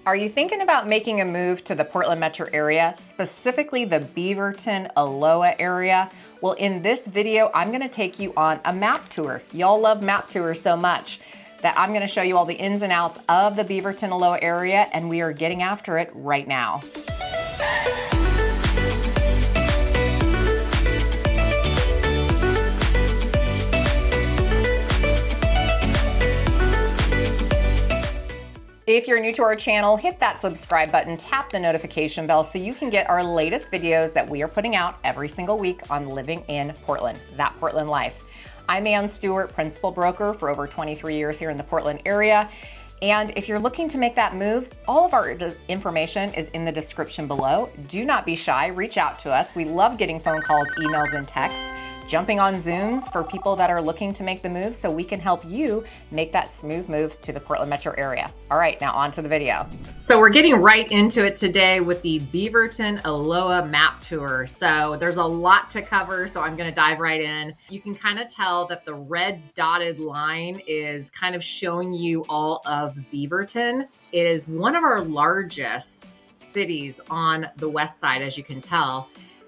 Are you thinking about making a move to the Portland metro area, specifically the Beaverton Aloha area? Well, in this video, I'm gonna take you on a map tour. Y'all love map tours so much that I'm gonna show you all the ins and outs of the Beaverton Aloha area, and we are getting after it right now. If you're new to our channel, hit that subscribe button, tap the notification bell so you can get our latest videos that we are putting out every single week on living in Portland, that Portland life. I'm Ann Stewart, principal broker for over 23 years here in the Portland area. And if you're looking to make that move, all of our information is in the description below. Do not be shy, reach out to us. We love getting phone calls, emails, and texts. Jumping on Zooms for people that are looking to make the move so we can help you make that smooth move to the Portland metro area. All right, now on to the video. So we're getting right into it today with the Beaverton Aloha map tour. So there's a lot to cover, so I'm gonna dive right in. You can kind of tell that the red dotted line is kind of showing you all of Beaverton. It is one of our largest cities on the west side, as you can tell.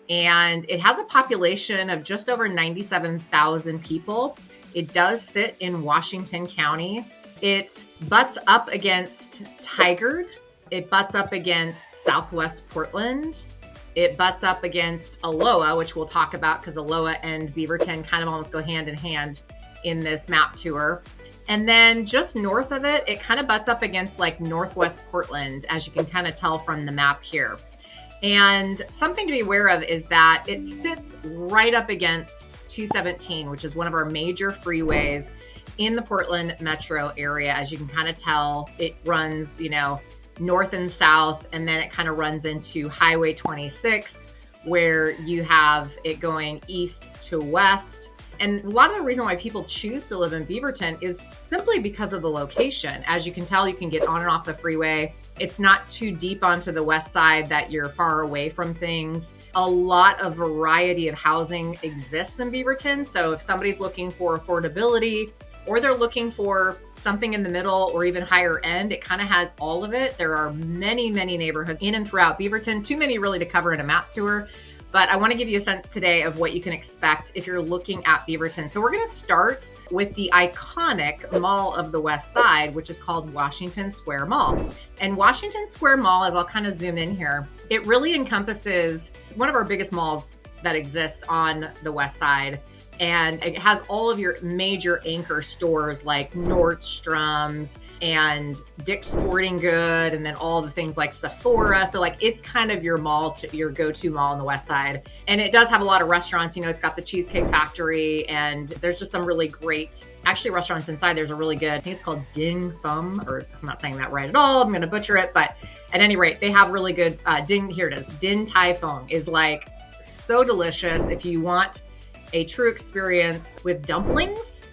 And it has a population of just over 97,000 people. It does sit in Washington County. It butts up against Tigard. It butts up against Southwest Portland. It butts up against Aloha, which we'll talk about because Aloha and Beaverton kind of almost go hand in hand in this map tour. And then just north of it, it kind of butts up against like Northwest Portland, as you can kind of tell from the map here. And something to be aware of is that it sits right up against 217, which is one of our major freeways in the Portland metro area. As you can kind of tell, it runs, north and south, and then it kind of runs into Highway 26, where you have it going east to west. And a lot of the reason why people choose to live in Beaverton is simply because of the location. As you can tell, you can get on and off the freeway. It's not too deep onto the west side that you're far away from things. A lot of variety of housing exists in Beaverton. So if somebody's looking for affordability or they're looking for something in the middle or even higher end, it kind of has all of it. There are many, many neighborhoods in and throughout Beaverton, too many really to cover in a map tour. But I want to give you a sense today of what you can expect if you're looking at Beaverton. So we're going to start with the iconic mall of the west side, which is called Washington Square Mall. And Washington Square Mall, as I'll kind of zoom in here, it really encompasses one of our biggest malls that exists on the west side. And it has all of your major anchor stores like Nordstrom's and Dick's Sporting Good, and then all the things like Sephora. So like it's kind of your mall, your go-to mall on the west side. And it does have a lot of restaurants. It's got the Cheesecake Factory, and there's just some really great, actually restaurants inside. There's a really good, I think it's called Dinh Phum, or I'm not saying that right at all. I'm going to butcher it. But at any rate, they have really good, here it is. Din Tai Fung is like so delicious. If you want a true experience with dumplings,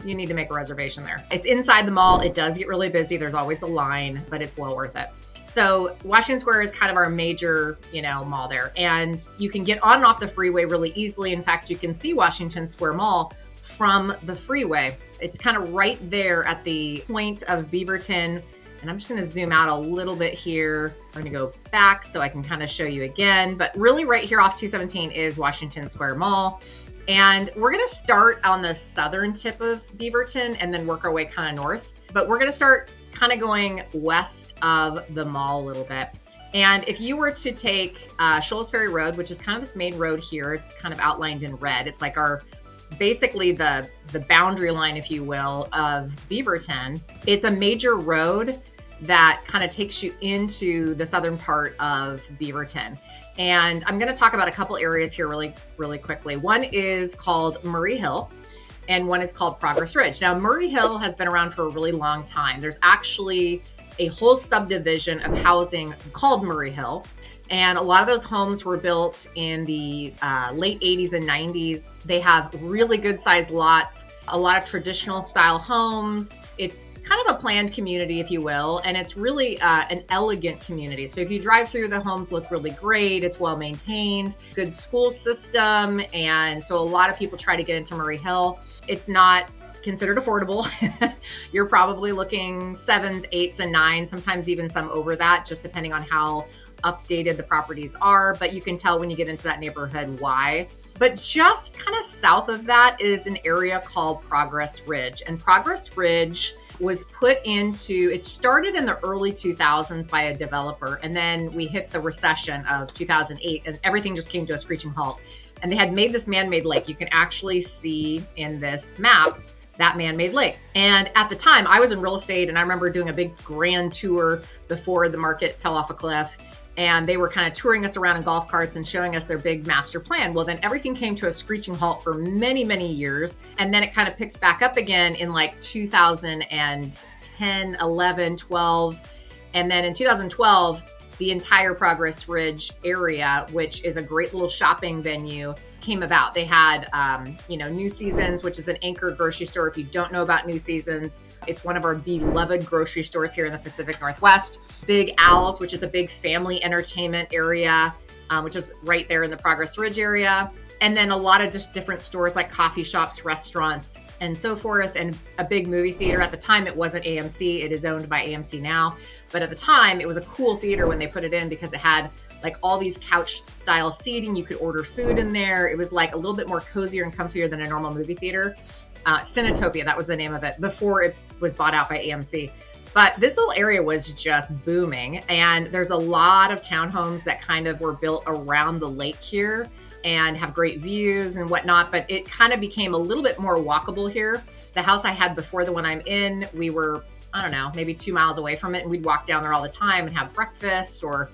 you need to make a reservation there. It's inside the mall. It does get really busy. There's always a line, but it's well worth it. So Washington Square is kind of our major, mall there. And you can get on and off the freeway really easily. In fact, you can see Washington Square Mall from the freeway. It's kind of right there at the point of Beaverton. And I'm just going to zoom out a little bit here. I'm going to go back so I can kind of show you again. But really right here off 217 is Washington Square Mall. And we're going to start on the southern tip of Beaverton and then work our way kind of north. But we're going to start kind of going west of the mall a little bit. And if you were to take Shoals Ferry Road, which is kind of this main road here, it's kind of outlined in red. It's like basically the boundary line, if you will, of Beaverton. It's a major road that kind of takes you into the southern part of Beaverton. And I'm going to talk about a couple areas here really, really quickly. One is called Murray Hill, and one is called Progress Ridge. Now, Murray Hill has been around for a really long time. There's actually a whole subdivision of housing called Murray Hill. And a lot of those homes were built in the late 80s and 90s. They have really good sized lots, a lot of traditional style homes. It's kind of a planned community, if you will, and it's really an elegant community. So if you drive through, the homes look really great. It's well maintained, good school system. And so a lot of people try to get into Murray Hill. It's not considered affordable. You're probably looking 7s, 8s, and 9s, sometimes even some over that, just depending on how updated the properties are. But you can tell when you get into that neighborhood why. But just kind of south of that is an area called Progress Ridge. And Progress Ridge was put into, it started in the early 2000s by a developer. And then we hit the recession of 2008 and everything just came to a screeching halt. And they had made this man-made lake. You can actually see in this map that man-made lake. And at the time, I was in real estate and I remember doing a big grand tour before the market fell off a cliff. And they were kind of touring us around in golf carts and showing us their big master plan. Well, then everything came to a screeching halt for many, many years. And then it kind of picks back up again in like 2010, 11, 12. And then in 2012, the entire Progress Ridge area, which is a great little shopping venue, came about. They had, New Seasons, which is an anchor grocery store. If you don't know about New Seasons, it's one of our beloved grocery stores here in the Pacific Northwest. Big Al's, which is a big family entertainment area, which is right there in the Progress Ridge area. And then a lot of just different stores like coffee shops, restaurants, and so forth, and a big movie theater. At the time, it wasn't AMC. It is owned by AMC now. But at the time, it was a cool theater when they put it in because it had like all these couch style seating. You could order food in there. It was like a little bit more cozier and comfier than a normal movie theater. Cinetopia, that was the name of it before it was bought out by AMC. But this little area was just booming. And there's a lot of townhomes that kind of were built around the lake here and have great views and whatnot, but it kind of became a little bit more walkable here. The house I had before the one I'm in, we were, I don't know, maybe 2 miles away from it, and we'd walk down there all the time and have breakfast or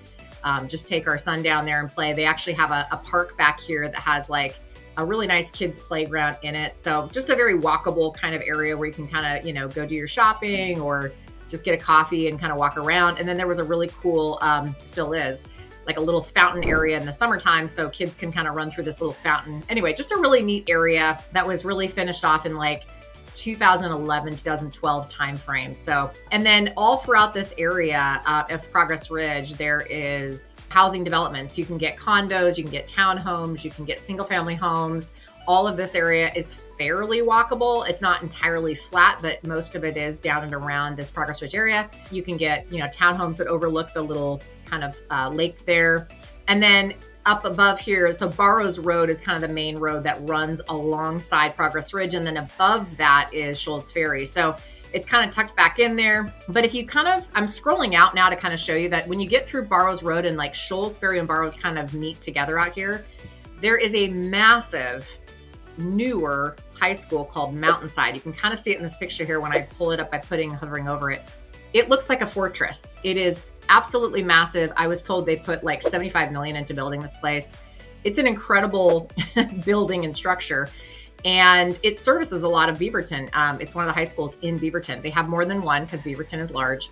just take our son down there and play. They actually have a park back here that has like a really nice kids playground in it. So just a very walkable kind of area where you can kind of, go do your shopping or just get a coffee and kind of walk around. And then there was a really cool, still is, like a little fountain area in the summertime, so kids can kind of run through this little fountain. Anyway, just a really neat area that was really finished off in like 2011, 2012 timeframe. So, and then all throughout this area of Progress Ridge, there is housing developments. You can get condos, you can get townhomes, you can get single family homes. All of this area is fairly walkable. It's not entirely flat, but most of it is down and around this Progress Ridge area. You can get, townhomes that overlook the little kind of lake there. And then up above here, so Barrows Road is kind of the main road that runs alongside Progress Ridge. And then above that is Shoals Ferry. So it's kind of tucked back in there. But if you I'm scrolling out now to kind of show you that when you get through Barrows Road and like Shoals Ferry and Barrows kind of meet together out here, there is a massive newer high school called Mountainside. You can kind of see it in this picture here when I pull it up by hovering over it. It looks like a fortress. It is absolutely massive. I was told they put like $75 million into building this place. It's an incredible building and structure, and it services a lot of Beaverton. It's one of the high schools in Beaverton. They have more than one because Beaverton is large.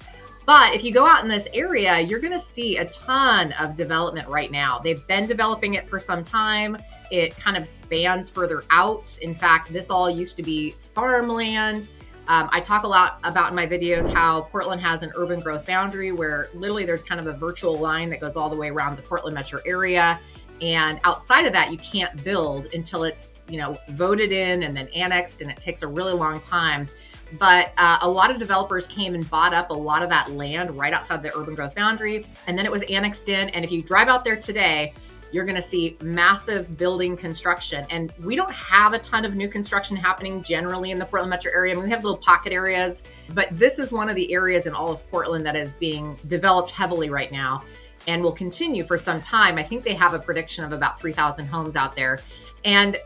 But if you go out in this area, you're going to see a ton of development right now. They've been developing it for some time. It kind of spans further out. In fact, this all used to be farmland. I talk a lot about in my videos how Portland has an urban growth boundary where literally there's kind of a virtual line that goes all the way around the Portland metro area. And outside of that, you can't build until it's, voted in and then annexed, and it takes a really long time. But a lot of developers came and bought up a lot of that land right outside the urban growth boundary. And then it was annexed in. And if you drive out there today, you're going to see massive building construction. And we don't have a ton of new construction happening generally in the Portland metro area. I mean, we have little pocket areas, but this is one of the areas in all of Portland that is being developed heavily right now and will continue for some time. I think they have a prediction of about 3,000 homes out there. And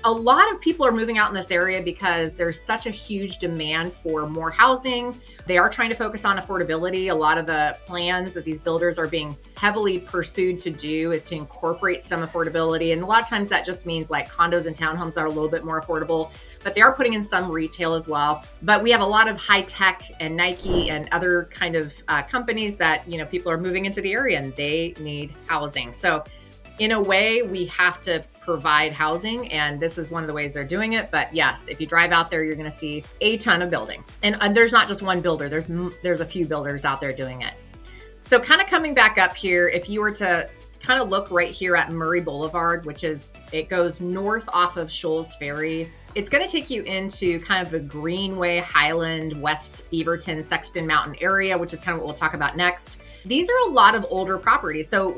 a lot of people are moving out in this area because there's such a huge demand for more housing. They are trying to focus on affordability. A lot of the plans that these builders are being heavily pursued to do is to incorporate some affordability. And a lot of times that just means like condos and townhomes that are a little bit more affordable, but they are putting in some retail as well. But we have a lot of high tech and Nike and other kind of companies that, people are moving into the area and they need housing. So in a way, we have to provide housing, and this is one of the ways they're doing it. But yes, if you drive out there, you're going to see a ton of building, and there's not just one builder. There's a few builders out there doing it. So kind of coming back up here, if you were to kind of look right here at Murray Boulevard, it goes north off of Shoals Ferry. It's going to take you into kind of the Greenway, Highland, West Beaverton, Sexton Mountain area, which is kind of what we'll talk about next. These are a lot of older properties. So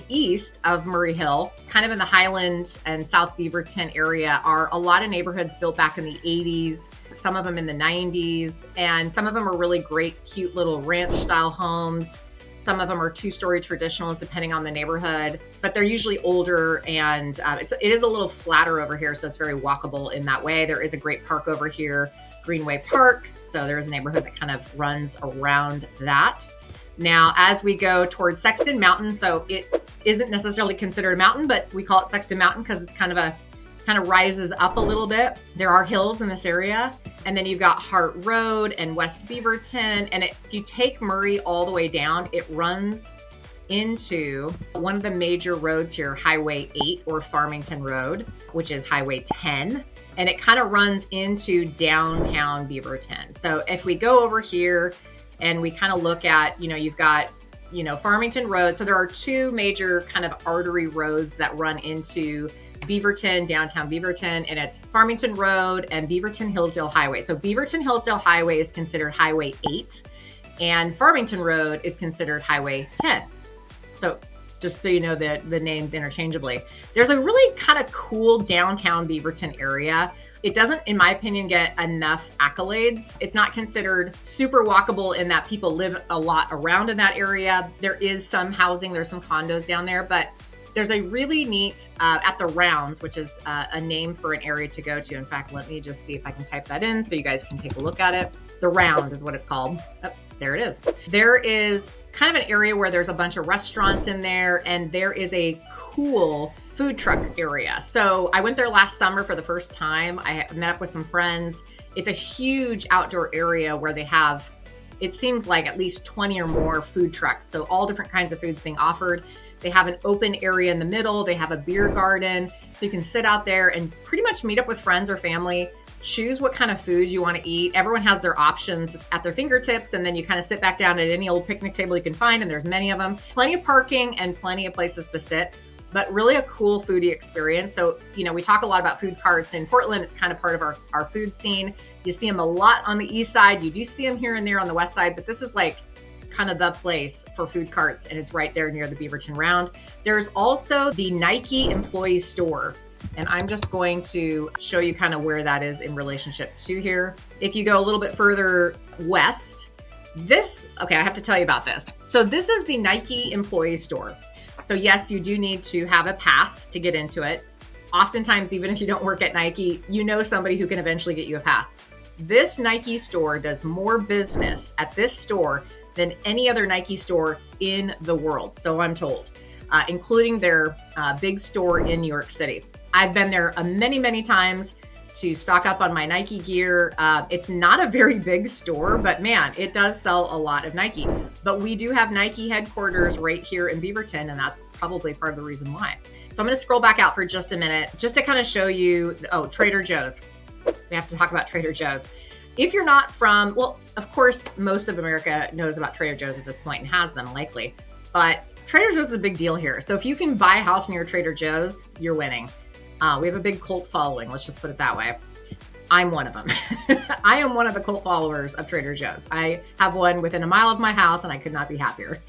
east of Murray Hill, kind of in the Highland and South Beaverton area, are a lot of neighborhoods built back in the 80s, some of them in the 90s, and some of them are really great, cute little ranch style homes. Some of them are two-story traditionals, depending on the neighborhood, but they're usually older, and it is a little flatter over here, so it's very walkable in that way. There is a great park over here, Greenway Park, so there is a neighborhood that kind of runs around that. Now, as we go towards Sexton Mountain, so it isn't necessarily considered a mountain, but we call it Sexton Mountain because it's kind of rises up a little bit. There are hills in this area. And then you've got Hart Road and West Beaverton. And if you take Murray all the way down, it runs into one of the major roads here, Highway 8 or Farmington Road, which is Highway 10. And it kind of runs into downtown Beaverton. So if we go over here and we kind of look at, you've got, Farmington Road. So there are two major kind of artery roads that run into Beaverton, downtown Beaverton, and it's Farmington Road and Beaverton Hillsdale Highway. So Beaverton Hillsdale Highway is considered Highway 8 and Farmington Road is considered Highway 10. So just so you know the names interchangeably. There's a really kind of cool downtown Beaverton area. It doesn't, in my opinion, get enough accolades. It's not considered super walkable in that people live a lot around in that area. There is some housing, there's some condos down there, but there's a really neat, at the Rounds, which is a name for an area to go to. In fact, let me just see if I can type that in so you guys can take a look at it. The Round is what it's called. Oh, there it is. There is kind of an area where there's a bunch of restaurants in there, and there is a cool food truck area. So I went there last summer for the first time. I met up with some friends. It's a huge outdoor area where they have, it seems like at least 20 or more food trucks. So all different kinds of foods being offered. They have an open area in the middle. They have a beer garden. So you can sit out there and pretty much meet up with friends or family, choose what kind of food you want to eat. Everyone has their options at their fingertips. And then you kind of sit back down at any old picnic table you can find. And there's many of them, plenty of parking and plenty of places to sit, but really a cool foodie experience. So, we talk a lot about food carts in Portland. It's kind of part of our food scene. You see them a lot on the east side. You do see them here and there on the west side, but this is like kind of the place for food carts, and it's right there near the Beaverton Round. There's also the Nike employee store, and I'm just going to show you kind of where that is in relationship to here. If you go a little bit further west, I have to tell you about this. So this is the Nike employee store. So yes, you do need to have a pass to get into it. Oftentimes, even if you don't work at Nike, you know somebody who can eventually get you a pass. This Nike store does more business at this store than any other Nike store in the world, so I'm told, including their big store in New York City. I've been there many, many times to stock up on my Nike gear. It's not a very big store, but man, it does sell a lot of Nike. But we do have Nike headquarters right here in Beaverton, and that's probably part of the reason why. So I'm going to scroll back out for just a minute, just to kind of show you, Trader Joe's. We have to talk about Trader Joe's. If you're not from, well, of course, most of America knows about Trader Joe's at this point and has them likely, but Trader Joe's is a big deal here. So if you can buy a house near Trader Joe's, you're winning. We have a big cult following. Let's just put it that way. I'm one of them. I am one of the cult followers of Trader Joe's. I have one within a mile of my house, and I could not be happier.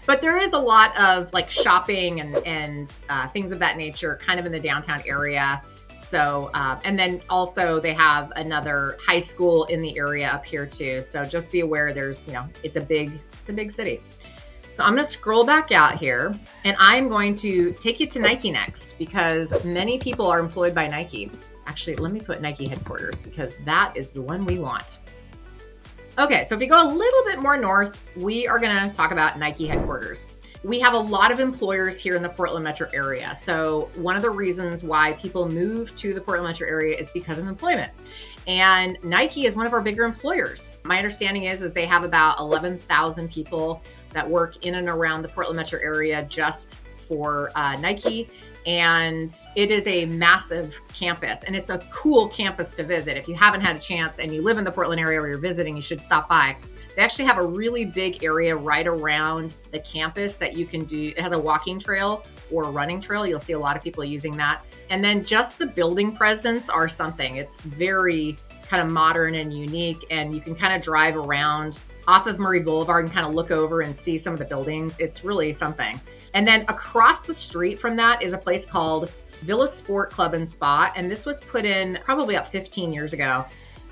But there is a lot of like shopping and things of that nature kind of in the downtown area. So, and then also they have another high school in the area up here too. So just be aware there's, it's a big city. So I'm going to scroll back out here, and I'm going to take you to Nike next because many people are employed by Nike. Actually, let me put Nike headquarters because that is the one we want. Okay, so if you go a little bit more north, we are going to talk about Nike headquarters. We have a lot of employers here in the Portland metro area. So one of the reasons why people move to the Portland metro area is because of employment. And Nike is one of our bigger employers. My understanding is they have about 11,000 people that work in and around the Portland metro area just for Nike. And it is a massive campus, and it's a cool campus to visit. If you haven't had a chance and you live in the Portland area or you're visiting, you should stop by. They actually have a really big area right around the campus that you can do. It has a walking trail or a running trail. You'll see a lot of people using that. And then just the building presence are something. It's very kind of modern and unique, and you can kind of drive around off of Murray Boulevard and kind of look over and see some of the buildings. It's really something. And then across the street from that is a place called Villa Sport Club and Spa. And this was put in probably about 15 years ago.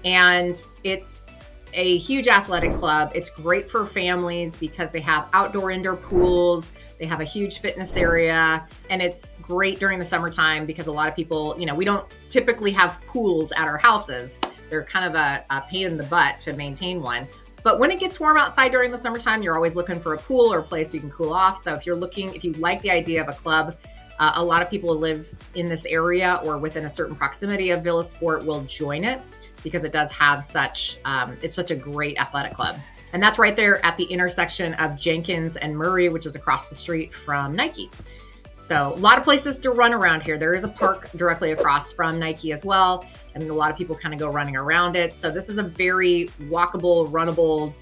And it's a huge athletic club. It's great for families because they have outdoor, indoor pools. They have a huge fitness area, and it's great during the summertime because a lot of people, we don't typically have pools at our houses. They're kind of a pain in the butt to maintain one. But when it gets warm outside during the summertime, you're always looking for a pool or a place you can cool off. So if you like the idea of a club, a lot of people who live in this area or within a certain proximity of Villa Sport will join it because it does have it's such a great athletic club. And that's right there at the intersection of Jenkins and Murray, which is across the street from Nike. So a lot of places to run around here. There is a park directly across from Nike as well. And a lot of people kind of go running around it. So this is a very walkable, runnable,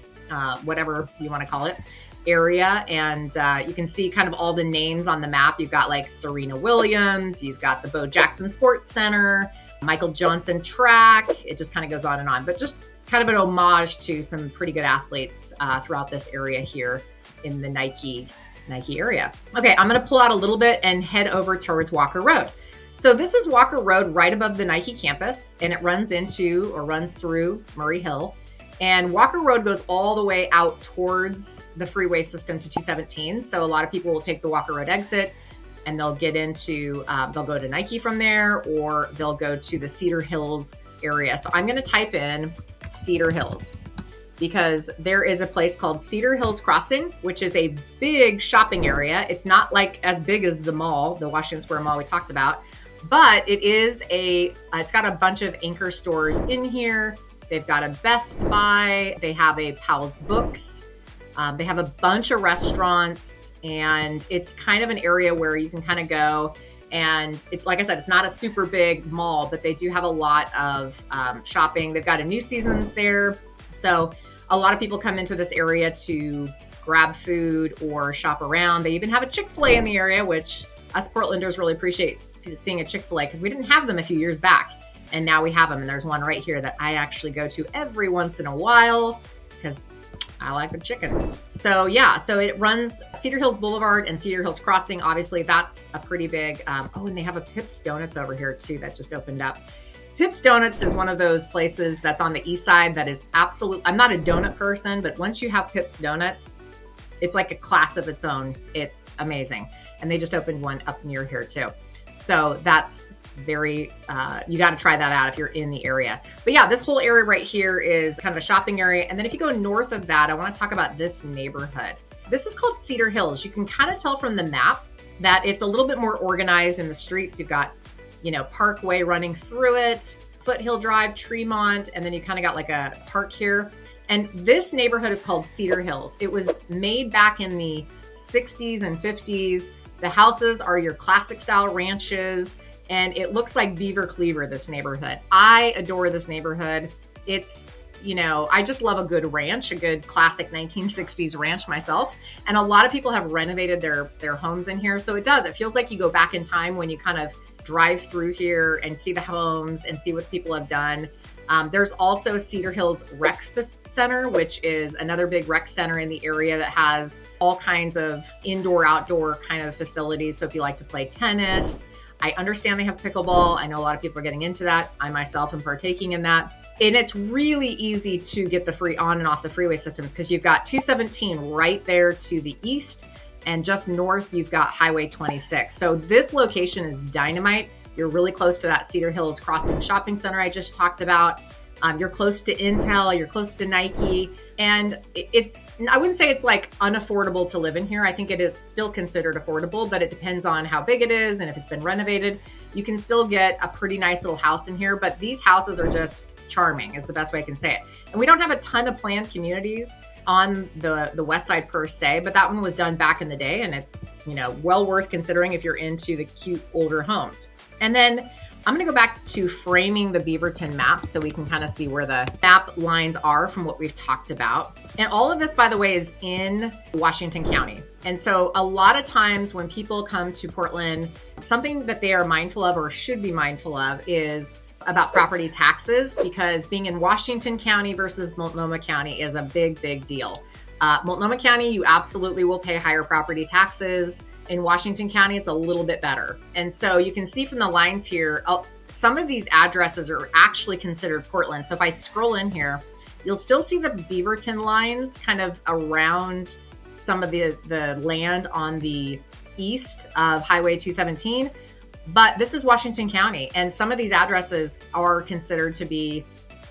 whatever you want to call it, area. And you can see kind of all the names on the map. You've got like Serena Williams, you've got the Bo Jackson Sports Center, Michael Johnson Track. It just kind of goes on and on, but just kind of an homage to some pretty good athletes throughout this area here in the Nike area. Okay, I'm going to pull out a little bit and head over towards Walker Road. So this is Walker Road right above the Nike campus, and it runs through Murray Hill. And Walker Road goes all the way out towards the freeway system to 217. So a lot of people will take the Walker Road exit and they'll get into, they'll go to Nike from there, or they'll go to the Cedar Hills area. So I'm going to type in Cedar Hills, because there is a place called Cedar Hills Crossing, which is a big shopping area. It's not like as big as the mall, the Washington Square Mall we talked about, but it is it's got a bunch of anchor stores in here. They've got a Best Buy. They have a Powell's Books. They have a bunch of restaurants, and it's kind of an area where you can kind of go. And like I said, it's not a super big mall, but they do have a lot of shopping. They've got a New Seasons there. So a lot of people come into this area to grab food or shop around. They even have a Chick-fil-A in the area, which us Portlanders really appreciate seeing a Chick-fil-A, because we didn't have them a few years back. And now we have them. And there's one right here that I actually go to every once in a while because I like the chicken. So yeah, so it runs Cedar Hills Boulevard and Cedar Hills Crossing. Obviously, that's a pretty big, and they have a Pips Donuts over here too that just opened up. Pips Donuts is one of those places that's on the east side that is I'm not a donut person, but once you have Pips Donuts, it's like a class of its own. It's amazing. And they just opened one up near here too. So that's very, you got to try that out if you're in the area. But yeah, this whole area right here is kind of a shopping area. And then if you go north of that, I want to talk about this neighborhood. This is called Cedar Hills. You can kind of tell from the map that it's a little bit more organized in the streets. You've got, Parkway running through it, Foothill Drive, Tremont, and then you kind of got like a park here. And this neighborhood is called Cedar Hills. It was made back in the 60s and 50s. The houses are your classic style ranches, and it looks like Beaver Cleaver, this neighborhood. I adore this neighborhood. It's, I just love a good ranch, a good classic 1960s ranch myself. And a lot of people have renovated their homes in here. So it feels like you go back in time when you kind of drive through here and see the homes and see what people have done. There's also Cedar Hills Rec Center, which is another big rec center in the area that has all kinds of indoor, outdoor kind of facilities. So if you like to play tennis, I understand they have pickleball. I know a lot of people are getting into that. I myself am partaking in that. And it's really easy to get the free on and off the freeway systems because you've got 217 right there to the east, and just north, you've got Highway 26. So this location is dynamite. You're really close to that Cedar Hills Crossing Shopping Center I just talked about. You're close to Intel, you're close to Nike, and I wouldn't say it's like unaffordable to live in here. I think it is still considered affordable, but it depends on how big it is and if it's been renovated. You can still get a pretty nice little house in here, but these houses are just charming is the best way I can say it. And we don't have a ton of planned communities. on the west side per se, but that one was done back in the day, and it's, well worth considering if you're into the cute older homes. And then I'm going to go back to framing the Beaverton map so we can kind of see where the map lines are from what we've talked about. And all of this, by the way, is in Washington County. And so a lot of times when people come to Portland, something that they are mindful of or should be mindful of is about property taxes, because being in Washington County versus Multnomah County is a big, big deal. Multnomah County, you absolutely will pay higher property taxes. In Washington County, it's a little bit better. And so you can see from the lines here, some of these addresses are actually considered Portland. So if I scroll in here, you'll still see the Beaverton lines kind of around some of the land on the east of Highway 217. But this is Washington County, and some of these addresses are considered to be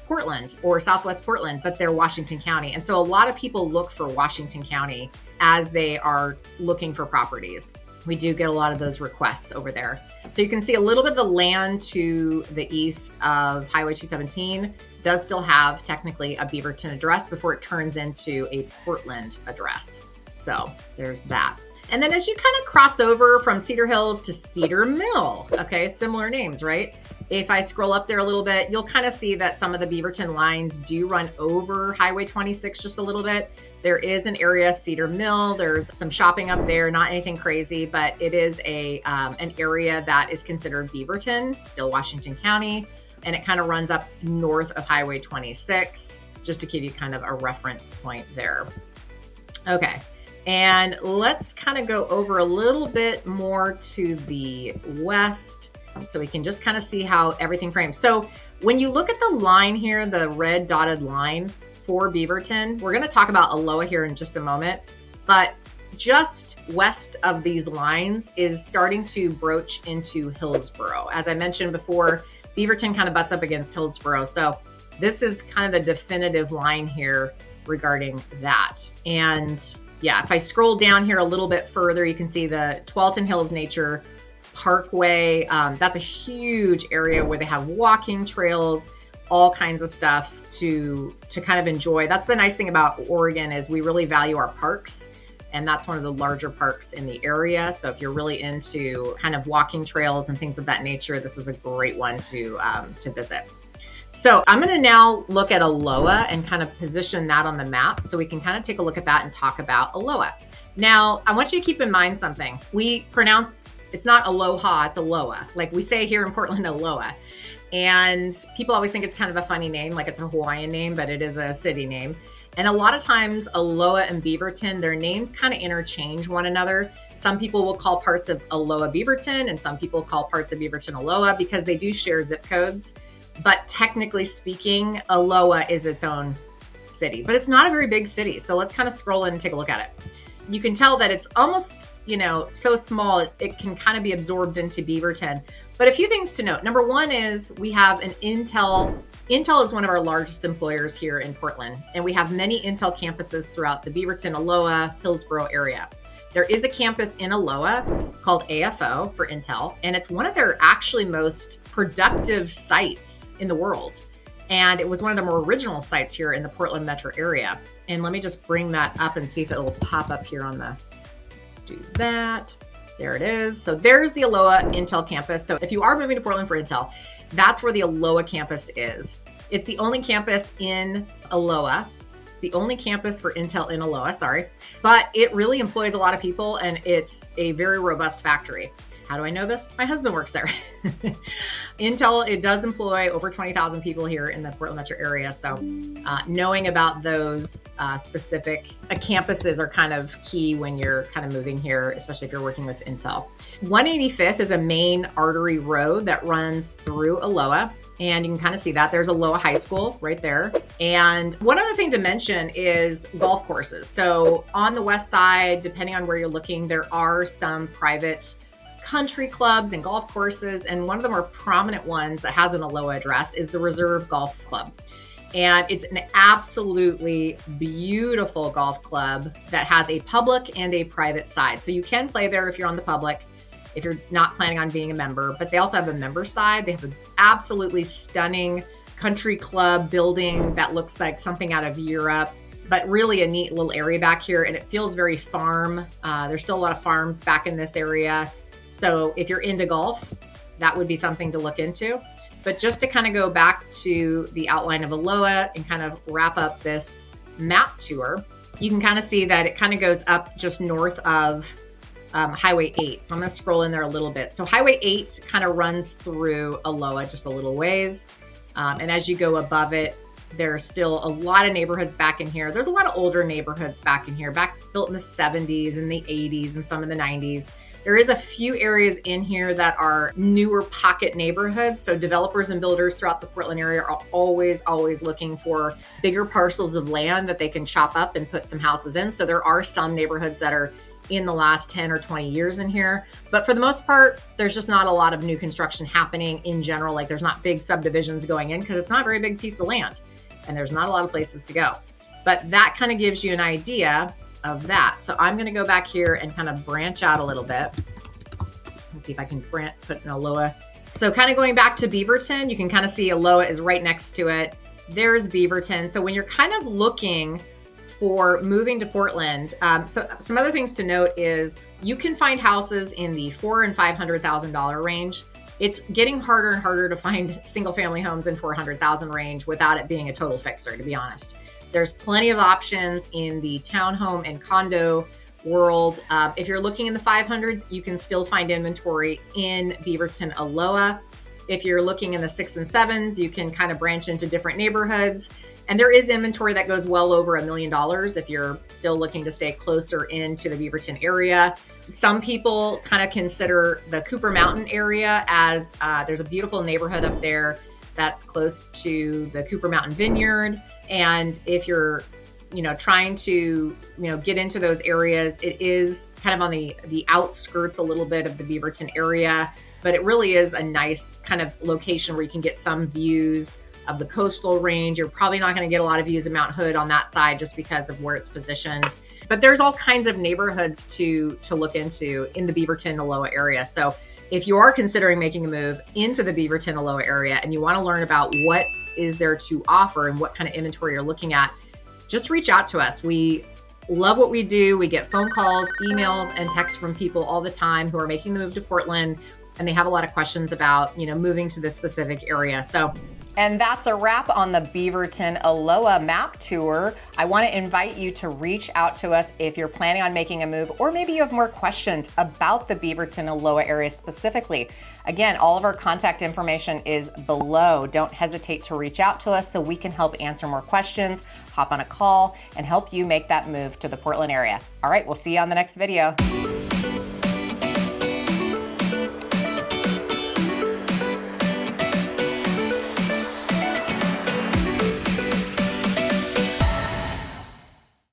Portland or Southwest Portland, but they're Washington County. And so a lot of people look for Washington County as they are looking for properties. We do get a lot of those requests over there. So you can see a little bit of the land to the east of Highway 217 does still have technically a Beaverton address before it turns into a Portland address. So there's that. And then as you kind of cross over from Cedar Hills to Cedar Mill, okay, similar names, right? If I scroll up there a little bit, you'll kind of see that some of the Beaverton lines do run over Highway 26 just a little bit. There is an area, Cedar Mill. There's some shopping up there, not anything crazy, but it is an area that is considered Beaverton, still Washington County, and it kind of runs up north of Highway 26, just to give you kind of a reference point there. Okay. And let's kind of go over a little bit more to the west so we can just kind of see how everything frames. So when you look at the line here, the red dotted line for Beaverton, we're going to talk about Aloha here in just a moment, but just west of these lines is starting to broach into Hillsboro. As I mentioned before, Beaverton kind of butts up against Hillsboro. So this is kind of the definitive line here regarding that. And yeah, if I scroll down here a little bit further, you can see the Tualatin Hills Nature Parkway. That's a huge area where they have walking trails, all kinds of stuff to kind of enjoy. That's the nice thing about Oregon is we really value our parks, and that's one of the larger parks in the area. So if you're really into kind of walking trails and things of that nature, this is a great one to visit. So I'm going to now look at Aloha and kind of position that on the map so we can kind of take a look at that and talk about Aloha. Now, I want you to keep in mind something. We pronounce, it's not Aloha, it's Aloha. Like we say here in Portland, Aloha. And people always think it's kind of a funny name, like it's a Hawaiian name, but it is a city name. And a lot of times Aloha and Beaverton, their names kind of interchange one another. Some people will call parts of Aloha Beaverton, and some people call parts of Beaverton Aloha because they do share zip codes. But technically speaking, Aloha is its own city, but it's not a very big city. So let's kind of scroll in and take a look at it. You can tell that it's almost, so small, it can kind of be absorbed into Beaverton. But a few things to note. Number one is we have an Intel. Intel is one of our largest employers here in Portland, and we have many Intel campuses throughout the Beaverton, Aloha, Hillsboro area. There is a campus in Aloha called AFO for Intel, and it's one of their actually most productive sites in the world. And it was one of the more original sites here in the Portland metro area. And let me just bring that up and see if it'll pop up here on let's do that. There it is. So there's the Aloha Intel campus. So if you are moving to Portland for Intel, that's where the Aloha campus is. It's the only campus in Aloha. The only campus for Intel in Aloha, but it really employs a lot of people, and it's a very robust factory. How do I know this? My husband works there. Intel, it does employ over 20,000 people here in the Portland metro area. So knowing about those specific campuses are kind of key when you're kind of moving here, especially if you're working with Intel. 185th is a main artery road that runs through Aloha. And you can kind of see that there's Aloha High School right there. And one other thing to mention is golf courses. So on the west side, depending on where you're looking, there are some private country clubs and golf courses. And one of the more prominent ones that has an Aloha address is the Reserve Golf Club. And it's an absolutely beautiful golf club that has a public and a private side. So you can play there if you're on the public, if you're not planning on being a member, but they also have a member side. They have an absolutely stunning country club building that looks like something out of Europe. but really a neat little area back here, and it feels very farm. There's still a lot of farms back in this area. So if you're into golf, that would be something to look into. But just to kind of go back to the outline of Aloha and kind of wrap up this map tour, you can kind of see that it kind of goes up just north of Highway 8. So I'm going to scroll in there a little bit. So Highway 8 kind of runs through Aloha just a little ways. And as you go above it, there's still a lot of neighborhoods back in here. There's a lot of older neighborhoods back in here, built in the 70s and the 80s and some in the 90s. There is a few areas in here that are newer pocket neighborhoods. So developers and builders throughout the Portland area are always looking for bigger parcels of land that they can chop up and put some houses in. So there are some neighborhoods that are in the last 10 or 20 years in here. But for the most part, there's just not a lot of new construction happening in general. Like there's not big subdivisions going in because it's not a very big piece of land and there's not a lot of places to go. But that kind of gives you an idea of that. So I'm going to go back here and kind of branch out a little bit. Let's see if I can put an Aloha. So kind of going back to Beaverton, you can kind of see Aloha is right next to it. There's Beaverton. So when you're kind of looking for moving to Portland, so some other things to note is you can find houses in the $400,000 and $500,000 range. It's getting harder and harder to find single family homes in $400,000 range without it being a total fixer, to be honest. There's plenty of options in the townhome and condo world. If you're looking in the 500s, you can still find inventory in Beaverton Aloha. If you're looking in the 6 and 7s, you can kind of branch into different neighborhoods. And there is inventory that goes well over $1 million if you're still looking to stay closer into the Beaverton area. Some people kind of consider the Cooper Mountain area as there's a beautiful neighborhood up there that's close to the Cooper Mountain Vineyard. And if you're, trying to, get into those areas, it is kind of on the outskirts a little bit of the Beaverton area, but it really is a nice kind of location where you can get some views of the coastal range. You're probably not going to get a lot of views of Mount Hood on that side just because of where it's positioned. But there's all kinds of neighborhoods to look into in the Beaverton Aloha area. So if you are considering making a move into the Beaverton Aloha area and you want to learn about what is there to offer and what kind of inventory you're looking at, just reach out to us. We love what we do. We get phone calls, emails, and texts from people all the time who are making the move to Portland, and they have a lot of questions about, moving to this specific area. And that's a wrap on the Beaverton Aloha map tour. I want to invite you to reach out to us if you're planning on making a move, or maybe you have more questions about the Beaverton Aloha area specifically. Again, all of our contact information is below. Don't hesitate to reach out to us so we can help answer more questions, hop on a call, and help you make that move to the Portland area. All right, we'll see you on the next video.